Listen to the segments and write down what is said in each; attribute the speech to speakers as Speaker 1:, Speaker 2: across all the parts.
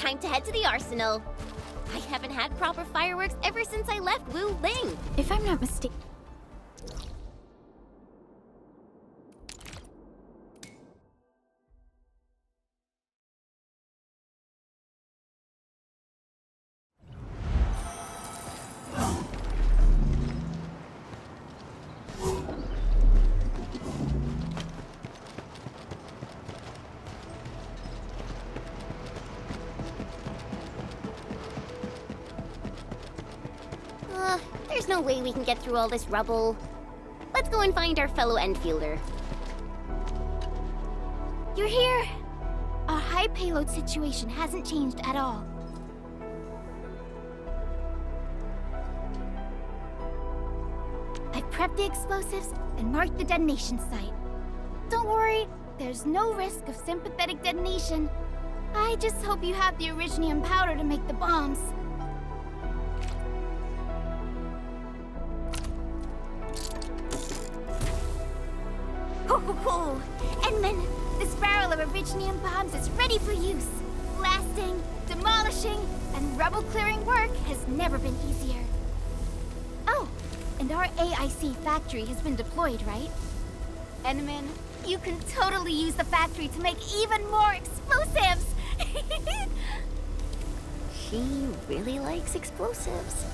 Speaker 1: time to head to the arsenal. I haven't had proper fireworks ever since I left Wu Ling.
Speaker 2: If I'm not mistaken...
Speaker 1: There's no way we can get through all this rubble. Let's go and find our fellow Enfielder.
Speaker 2: You're here! Our high payload situation hasn't changed at all. I've prepped the explosives and marked the detonation site. Don't worry, there's no risk of sympathetic detonation. I just hope you have the Originium powder to make the bombs. And then this barrel of Originium bombs is ready for use. Blasting, demolishing, and rubble-clearing work has never been easier. Oh, and our AIC factory has been deployed, right? Enman, you can totally use the factory to make even more explosives!
Speaker 1: She really likes explosives.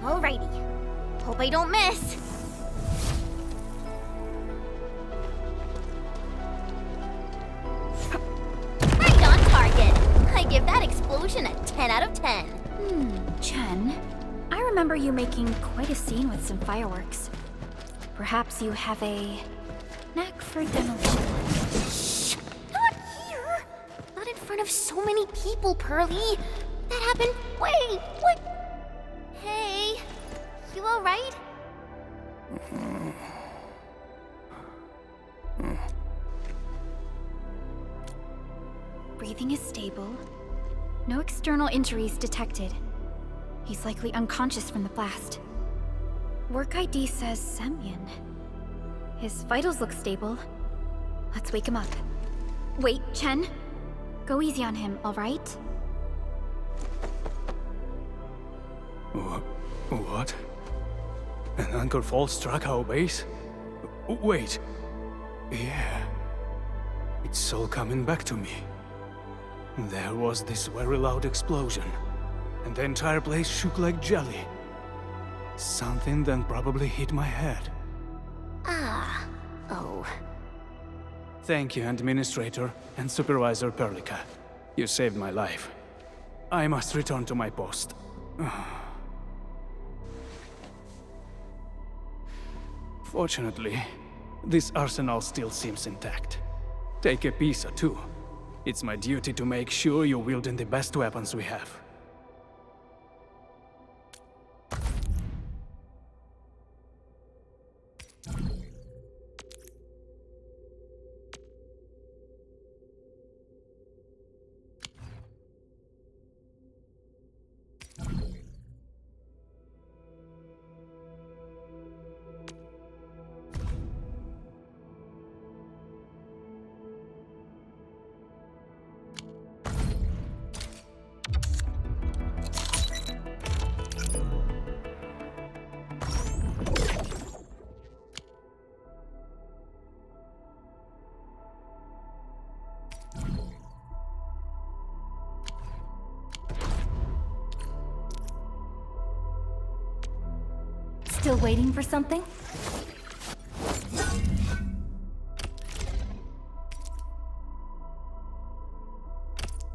Speaker 1: Alrighty. Hope I don't miss. Right on target. I give that explosion a 10 out of 10.
Speaker 2: Chen, I remember you making quite a scene with some fireworks. Perhaps you have a knack for demolition.
Speaker 1: Shh! Not here! Not in front of so many people, Pearly. That happened way. Hey, you alright?
Speaker 2: Breathing is stable. No external injuries detected. He's likely unconscious from the blast. Work ID says Semyon. His vitals look stable. Let's wake him up. Wait, Chen. Go easy on him, alright?
Speaker 3: What? An anchor fault struck our base? Wait. Yeah. It's all coming back to me. There was this very loud explosion, and the entire place shook like jelly. Something then probably hit my head.
Speaker 1: Oh.
Speaker 3: Thank you, Administrator and Supervisor Perlica. You saved my life. I must return to my post. Fortunately, this arsenal still seems intact. Take a piece or two. It's my duty to make sure you're wielding the best weapons we have.
Speaker 2: Still waiting for something?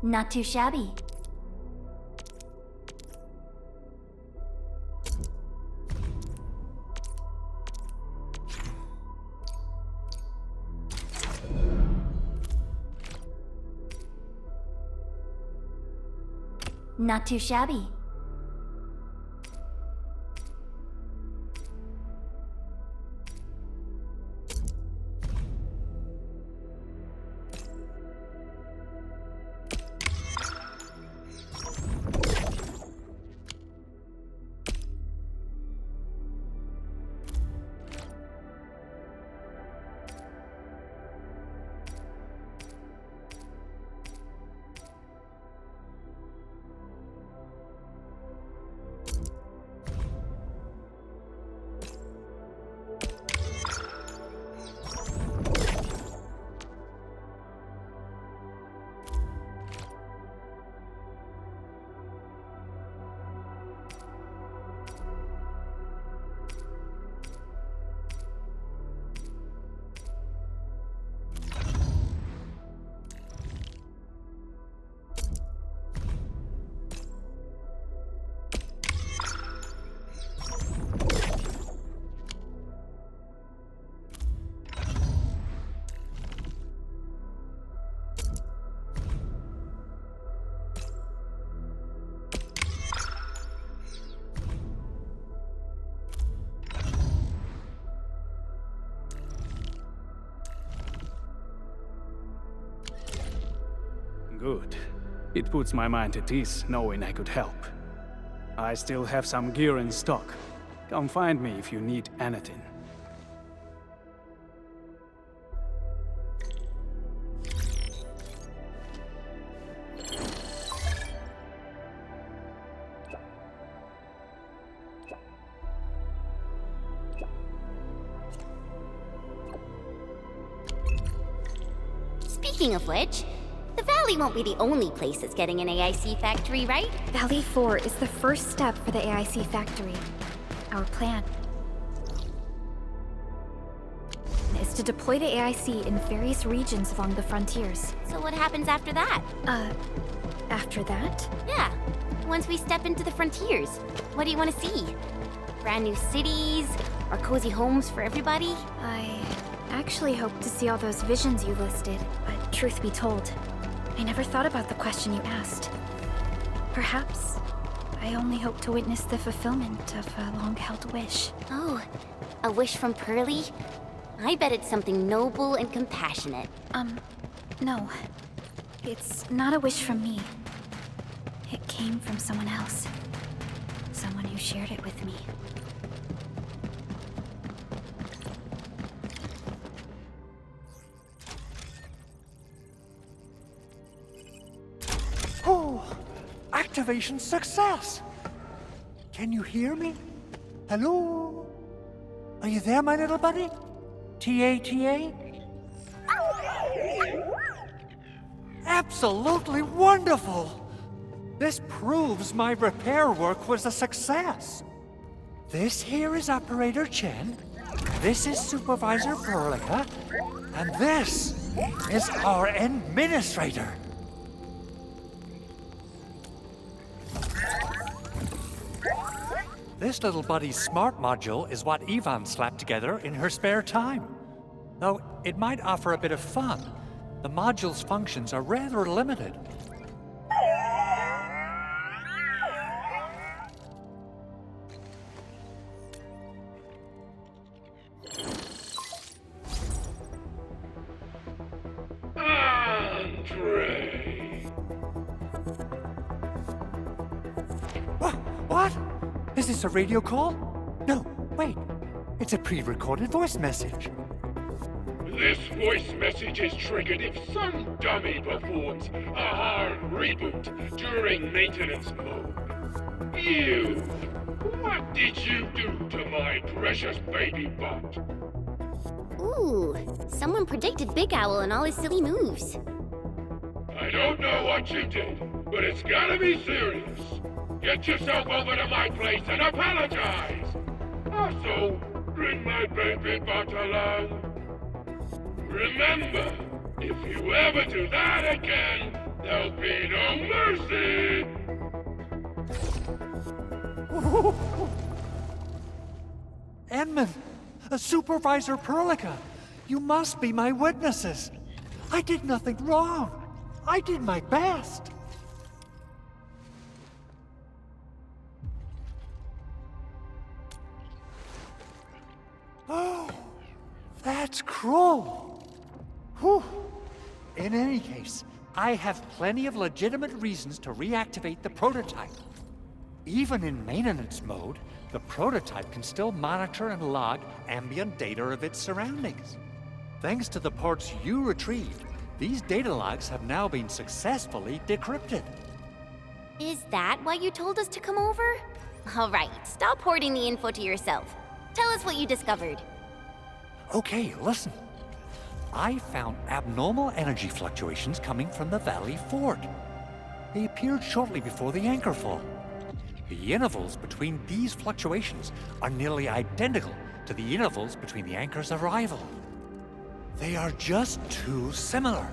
Speaker 1: Not too shabby. Not too shabby.
Speaker 3: Good. It puts my mind at ease knowing I could help. I still have some gear in stock. Come find me if you need anything.
Speaker 1: Speaking of which, the Valley won't be the only place that's getting an AIC factory, right?
Speaker 2: Valley 4 is the first step for the AIC factory. Our plan is to deploy the AIC in various regions along the frontiers.
Speaker 1: So what happens after that?
Speaker 2: After that?
Speaker 1: Yeah, once we step into the frontiers, what do you want to see? Brand new cities, or cozy homes for everybody?
Speaker 2: I actually hoped to see all those visions you listed, but truth be told, I never thought about the question you asked. Perhaps I only hope to witness the fulfillment of a long-held wish.
Speaker 1: Oh, a wish from Pearly? I bet it's something noble and compassionate.
Speaker 2: No. It's not a wish from me. It came from someone else. Someone who shared it with me.
Speaker 4: Oh, activation success! Can you hear me? Hello? Are you there, my little buddy? T-A-T-A? Absolutely wonderful! This proves my repair work was a success. This here is Operator Chen, this is Supervisor Perlica, and this is our Administrator. This little buddy's smart module is what Ivan slapped together in her spare time. Though it might offer a bit of fun, the module's functions are rather limited. What? Is this a radio call? No, wait. It's a pre-recorded voice message.
Speaker 5: This voice message is triggered if some dummy performs a hard reboot during maintenance mode. You! What did you do to my precious baby butt?
Speaker 1: Ooh, someone predicted Big Owl and all his silly moves.
Speaker 5: I don't know what you did, but it's gotta be serious. Get yourself over to my place and apologize! Also, bring my baby butt along. Remember, if you ever do that again, There'll be no mercy!
Speaker 4: Edmund, Supervisor Perlica, you must be my witnesses. I did nothing wrong. I did my best. Oh, that's cruel. Whew. In any case, I have plenty of legitimate reasons to reactivate the prototype. Even in maintenance mode, the prototype can still monitor and log ambient data of its surroundings. Thanks to the parts you retrieved, these data logs have now been successfully decrypted.
Speaker 1: Is that why you told us to come over? All right, stop hoarding the info to yourself. Tell us what you discovered.
Speaker 4: Okay, listen. I found abnormal energy fluctuations coming from the Valley Fort. They appeared shortly before the anchor fall. The intervals between these fluctuations are nearly identical to the intervals between the anchor's arrival. They are just too similar.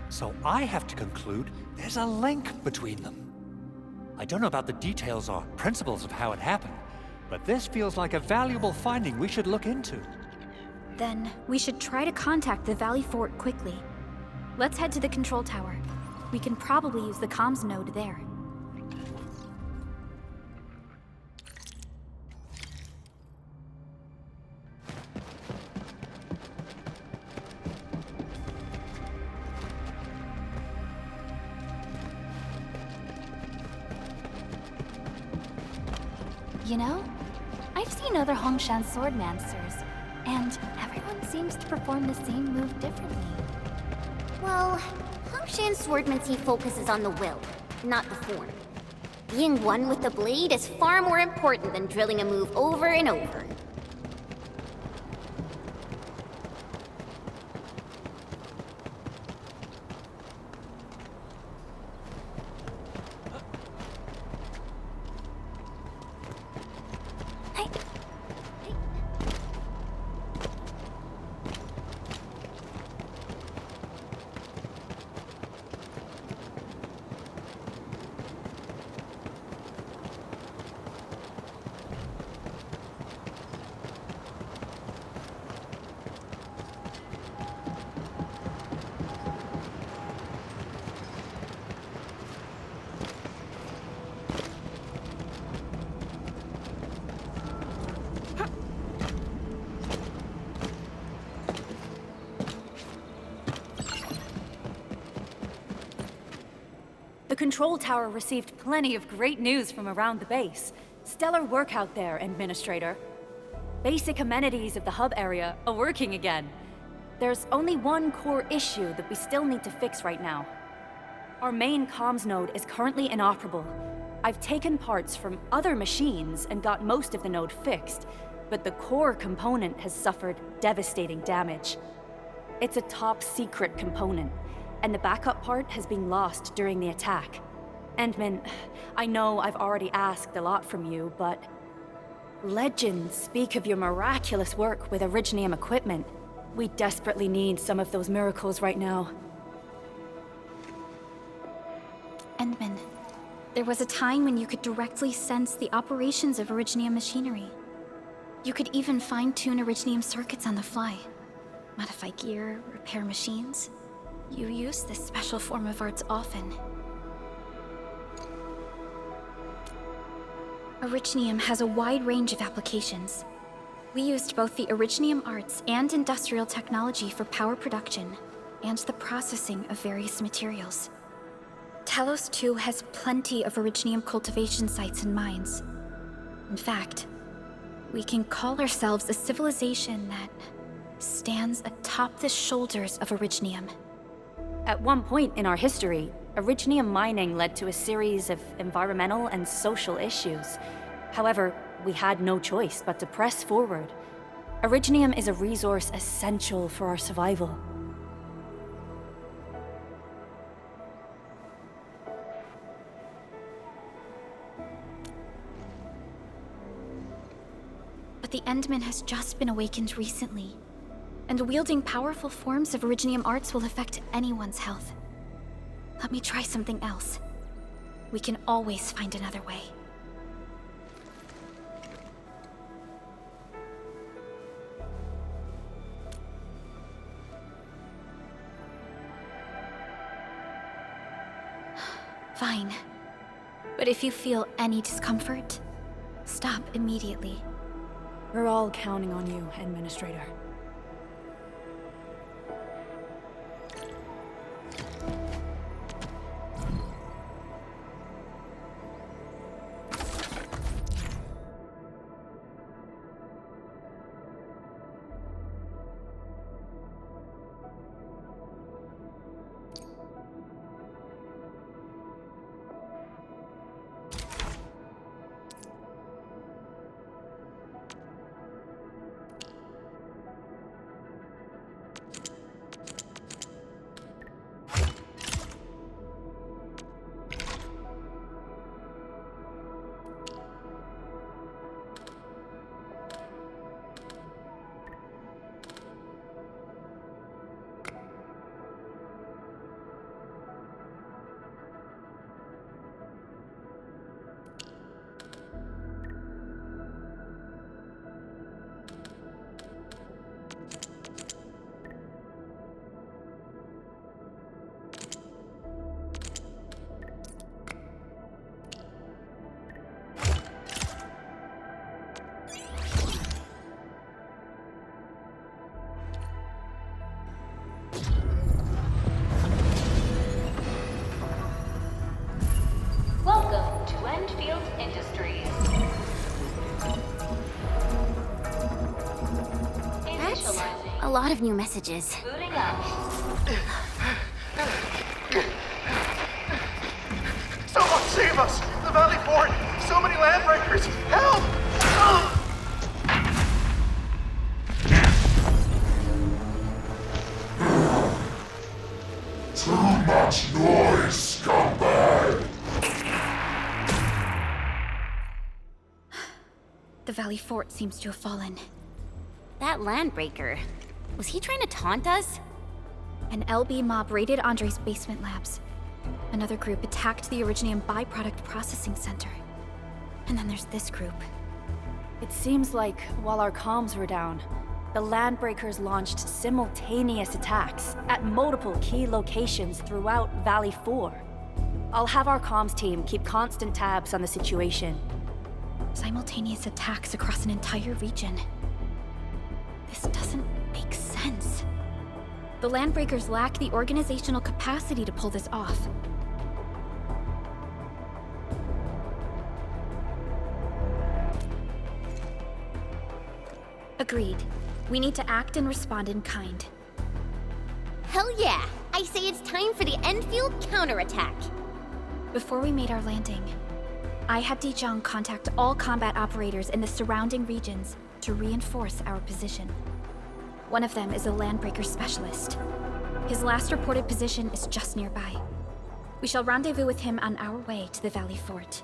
Speaker 4: So I have to conclude there's a link between them. I don't know about the details or principles of how it happened, but this feels like a valuable finding we should look into.
Speaker 2: Then we should try to contact the Valley Fort quickly. Let's head to the control tower. We can probably use the comms node there. You know, I've seen other Hongshan swordmancers, and everyone seems to perform the same move differently.
Speaker 1: Well, Hongshan's swordmancy focuses on the will, not the form. Being one with the blade is far more important than drilling a move over and over.
Speaker 6: The control tower received plenty of great news from around the base. Stellar work out there, Administrator. Basic amenities of the hub area are working again. There's only one core issue that we still need to fix right now. Our main comms node is currently inoperable. I've taken parts from other machines and got most of the node fixed, but the core component has suffered devastating damage. It's a top-secret component, and the backup part has been lost during the attack. Endman, I know I've already asked a lot from you, but legends speak of your miraculous work with Originium equipment. We desperately need some of those miracles right now.
Speaker 2: Endman, there was a time when you could directly sense the operations of Originium machinery. You could even fine-tune Originium circuits on the fly, modify gear, repair machines. You use this special form of arts often. Originium has a wide range of applications. We used both the Originium arts and industrial technology for power production, and the processing of various materials. Talos 2 has plenty of Originium cultivation sites and mines. In fact, we can call ourselves a civilization that stands atop the shoulders of Originium.
Speaker 6: At one point in our history, Originium mining led to a series of environmental and social issues. However, we had no choice but to press forward. Originium is a resource essential for our survival.
Speaker 2: But the Endman has just been awakened recently, and wielding powerful forms of Originium arts will affect anyone's health. Let me try something else. We can always find another way. Fine. But if you feel any discomfort, stop immediately.
Speaker 6: We're all counting on you, Administrator.
Speaker 7: Welcome to Endfield Industries.
Speaker 1: That's
Speaker 7: Initializing.
Speaker 1: a lot of new messages.
Speaker 7: Booting up.
Speaker 8: Someone save us! The Valley Fort! So many landbreakers! Help!
Speaker 9: Too much noise, scumbag!
Speaker 2: The Valley Fort seems to have fallen.
Speaker 1: That landbreaker. Was he trying to taunt us?
Speaker 2: An LB mob raided Andre's basement labs. Another group attacked the Originium byproduct processing center. And then there's this group.
Speaker 6: It seems like while our comms were down, the Landbreakers launched simultaneous attacks at multiple key locations throughout Valley 4. I'll have our comms team keep constant tabs on the situation.
Speaker 2: Simultaneous attacks across an entire region. This doesn't make sense. The Landbreakers lack the organizational capacity to pull this off. Agreed. We need to act and respond in kind.
Speaker 1: Hell yeah! I say it's time for the Enfield counterattack.
Speaker 2: Before we made our landing, I had Dijong contact all combat operators in the surrounding regions to reinforce our position. One of them is a Landbreaker specialist. His last reported position is just nearby. We shall rendezvous with him on our way to the Valley Fort.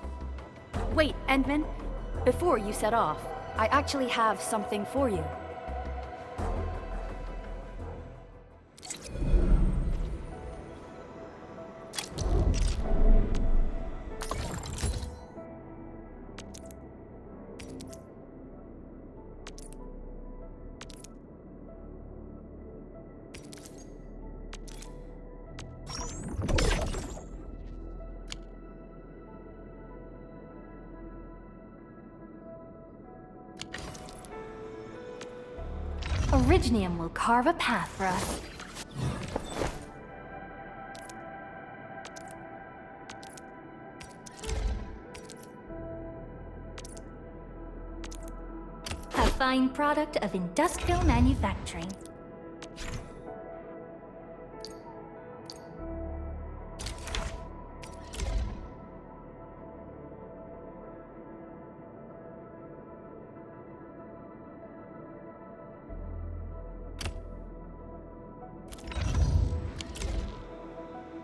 Speaker 6: Wait, Endman, before you set off, I actually have something for you.
Speaker 7: Originium will carve a path for us. A fine product of industrial manufacturing.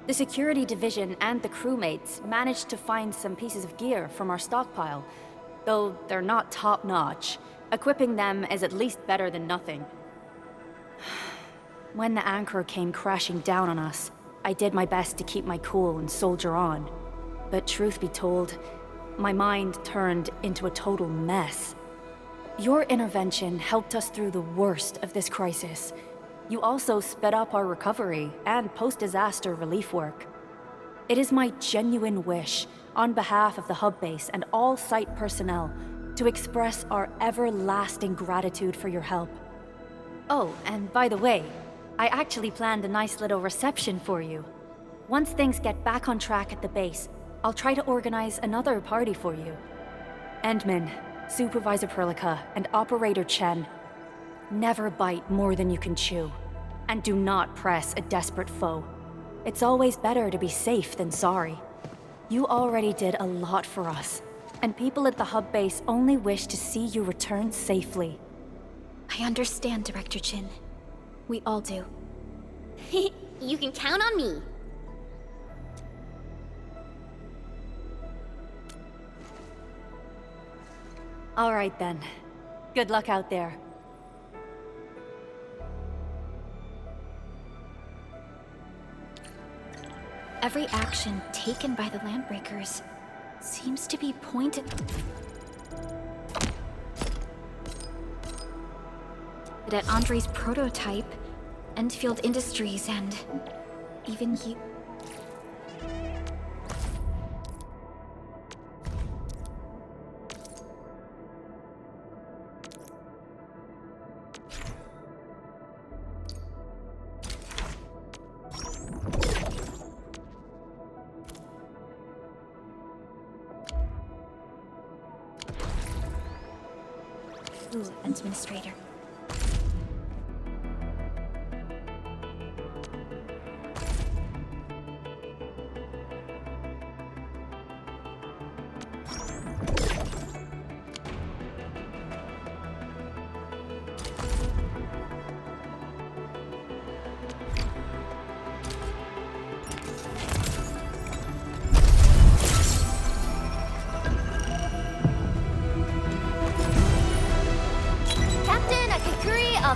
Speaker 6: The security division and the crewmates managed to find some pieces of gear from our stockpile, though they're not top-notch. Equipping them is at least better than nothing. When the anchor came crashing down on us, I did my best to keep my cool and soldier on. But truth be told, my mind turned into a total mess. Your intervention helped us through the worst of this crisis. You also sped up our recovery and post-disaster relief work. It is my genuine wish, on behalf of the hub base and all site personnel, to express our everlasting gratitude for your help. Oh, and by the way, I actually planned a nice little reception for you. Once things get back on track at the base, I'll try to organize another party for you. Endman, Supervisor Perlica, and Operator Chen, never bite more than you can chew. And do not press a desperate foe. It's always better to be safe than sorry. You already did a lot for us, and people at the hub base only wish to see you return safely.
Speaker 2: I understand, Director Chin. We all do.
Speaker 1: You can count on me.
Speaker 6: All right then. Good luck out there.
Speaker 2: Every action taken by the Landbreakers seems to be pointed at Andre's prototype, Endfield Industries, and even you. Ooh, Administrator.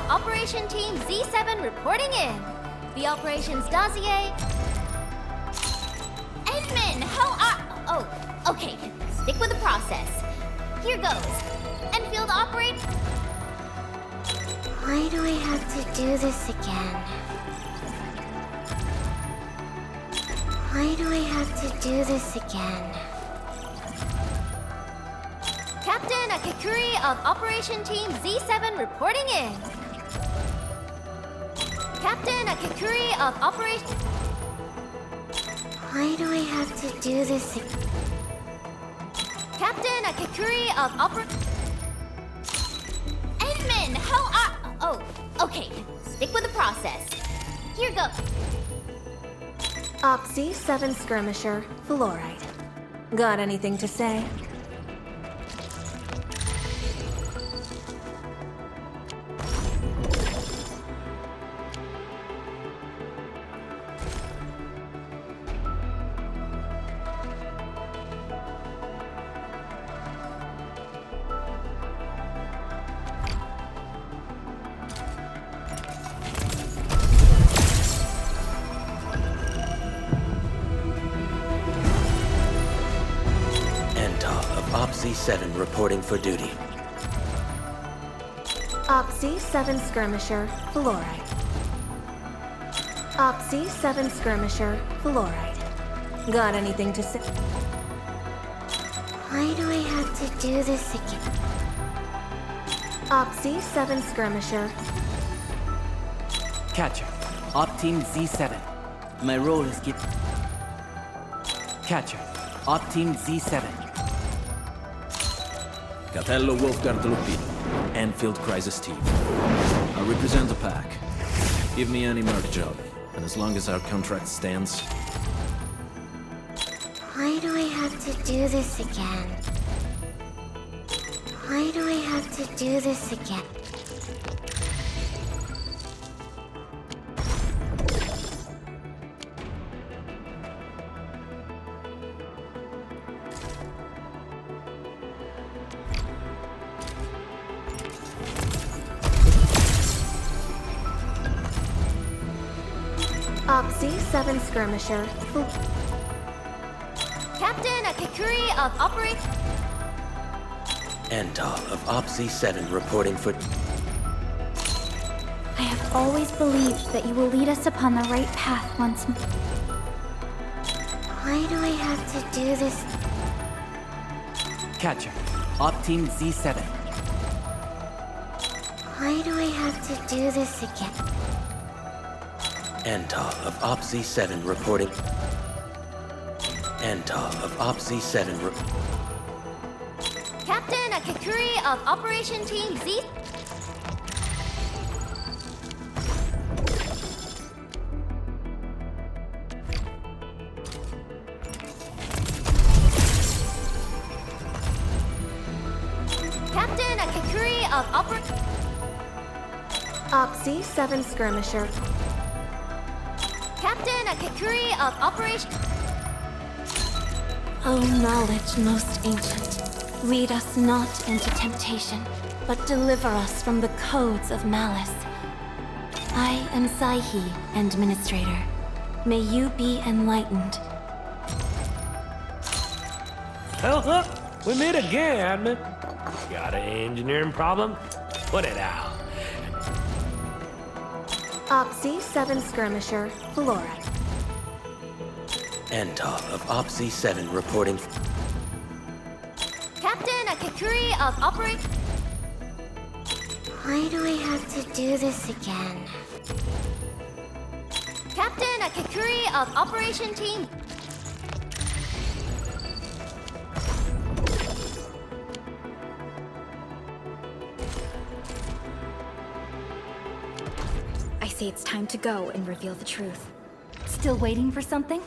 Speaker 1: Operation Team Z7 reporting in. The operations dossier. Edmund, how are... Oh, okay. Stick with the process. Here goes. Enfield operate...
Speaker 10: Why do I have to do this again? Why do I have to do this again?
Speaker 1: Captain Akakuri of Operation Team Z7 reporting in. Captain Akakuri of Operation...
Speaker 10: Why do I have to do this again?
Speaker 1: Captain Akakuri of Edmund, how are... Oh, okay. Stick with the process. Here goes.
Speaker 11: Opsy 7 Skirmisher, Fluoride. Got anything to say?
Speaker 12: Z7 reporting for duty.
Speaker 11: Opsy 7 Skirmisher, Fluoride. Opsy 7 Skirmisher, Fluoride. Got anything to say?
Speaker 10: Why do I have to do this again?
Speaker 11: Opsy 7 Skirmisher.
Speaker 13: Catcher, Op Team Z7. My role is Catcher, Op Team Z7.
Speaker 14: Capello Wolfgard Lupino, Endfield Crisis Team. I represent the pack. Give me any merc job, and as long as our contract stands...
Speaker 10: Why do I have to do this again? Why do I have to do this again?
Speaker 11: Oxy 7 Skirmisher.
Speaker 2: Captain Akakuri of Operation...
Speaker 12: Antal of Opsy 7 reporting for...
Speaker 10: I have always believed that you will lead us upon the right path once more. Why do I have to do this?
Speaker 13: Catcher. Op Team Z7.
Speaker 10: Why do I have to do this again?
Speaker 12: Antal of Opsy 7 reporting... Antal of Opsy 7
Speaker 2: Captain Akakuri of Operation Team Z... Captain Akakuri of
Speaker 11: Oxy 7 Skirmisher.
Speaker 2: Captain Akakuri of Operation...
Speaker 10: O knowledge most ancient, lead us not into temptation, but deliver us from the codes of malice. I am Saihi, Administrator. May you be enlightened.
Speaker 15: Well, look, we meet again, Admin. Got an engineering problem? Put it out.
Speaker 11: Oxy 7 Skirmisher. Fluoride.
Speaker 12: Antal of Opsy 7 reporting...
Speaker 2: Captain Akakuri of Operation...
Speaker 10: Why do I have to do this again?
Speaker 2: Captain Akakuri of Operation Team...
Speaker 6: I say it's time to go and reveal the truth. Still waiting for something?